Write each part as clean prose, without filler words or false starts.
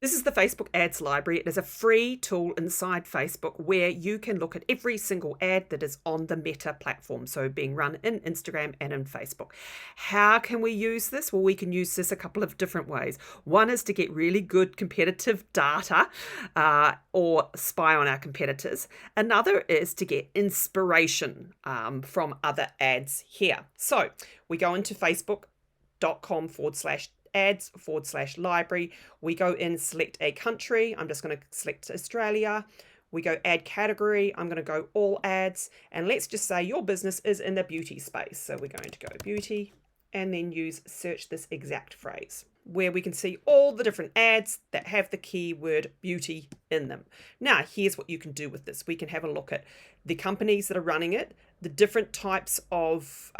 This is the Facebook Ads Library. It is a free tool inside Facebook where you can look at every single ad that is on the Meta platform, so being run in Instagram and in Facebook. How can we use this? Well, we can use this a couple of different ways. One is to get really good competitive data or spy on our competitors. Another is to get inspiration from other ads here. So we go into facebook.com/ads/library. We go in, select a country. I'm just going to select Australia. We go add category. I'm going to go all ads. And let's just say your business is in the beauty space. So we're going to go beauty and then use search this exact phrase, where we can see all the different ads that have the keyword beauty in them. Now, here's what you can do with this. We can have a look at the companies that are running it, the different types of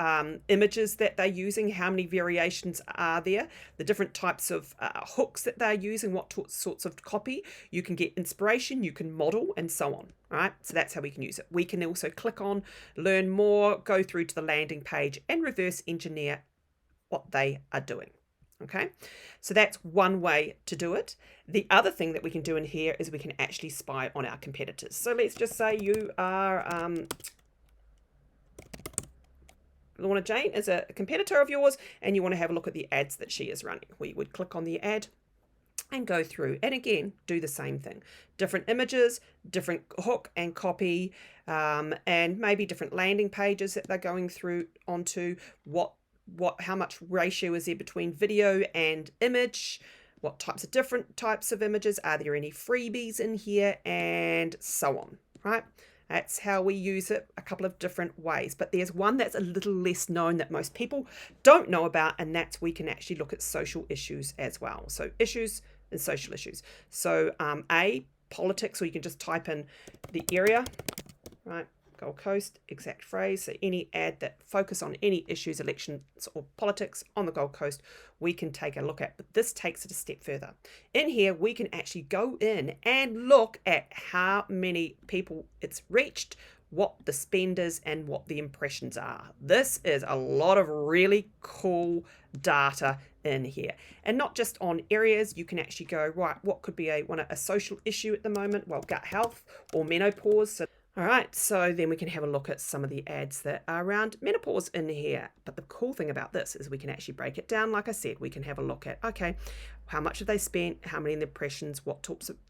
images that they're using, how many variations are there, the different types of hooks that they're using, what sorts of copy. You can get inspiration, you can model, and so on. All right, so that's how we can use it. We can also click on learn more, go through to the landing page, and reverse engineer what they are doing. Okay, so that's one way to do it. The other thing that we can do in here is we can actually spy on our competitors. So let's just say you are Lorna Jane is a competitor of yours and you want to have a look at the ads that she is running. We would click on the ad and go through and again do the same thing. Different images, different hook and copy, and maybe different landing pages that they're going through onto. How much ratio is there between video and image? What different types of images? Are there any freebies in here? And so on, right? That's how we use it a couple of different ways. But there's one that's a little less known that most people don't know about, and that's we can actually look at social issues as well. So issues and social issues. So politics, or you can just type in the area, right? Gold Coast, exact phrase. So any ad that focus on any issues, elections or politics on the Gold Coast, we can take a look at. But this takes it a step further. In here, we can actually go in and look at how many people it's reached, what the spend is, and what the impressions are. This is a lot of really cool data in here. And not just on areas, you can actually go, right, what could be a social issue at the moment? Well, gut health or menopause. So all right, so then we can have a look at some of the ads that are around menopause in here. But the cool thing about this is we can actually break it down. Like I said, we can have a look at, okay, how much have they spent, how many impressions, what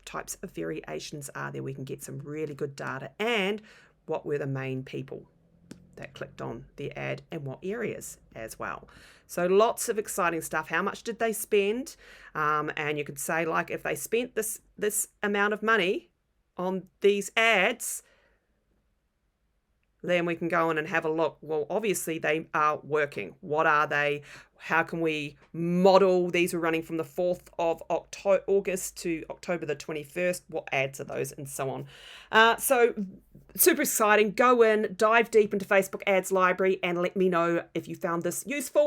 types of variations are there. We can get some really good data, and what were the main people that clicked on the ad and what areas as well. So lots of exciting stuff. How much did they spend? And you could say, like, if they spent this amount of money on these ads, then we can go in and have a look. Well, obviously they are working. What are they? How can we model? These are running from the 4th of August to October the 21st. What ads are those? And so on. So super exciting. Go in, dive deep into Facebook Ads Library and let me know if you found this useful.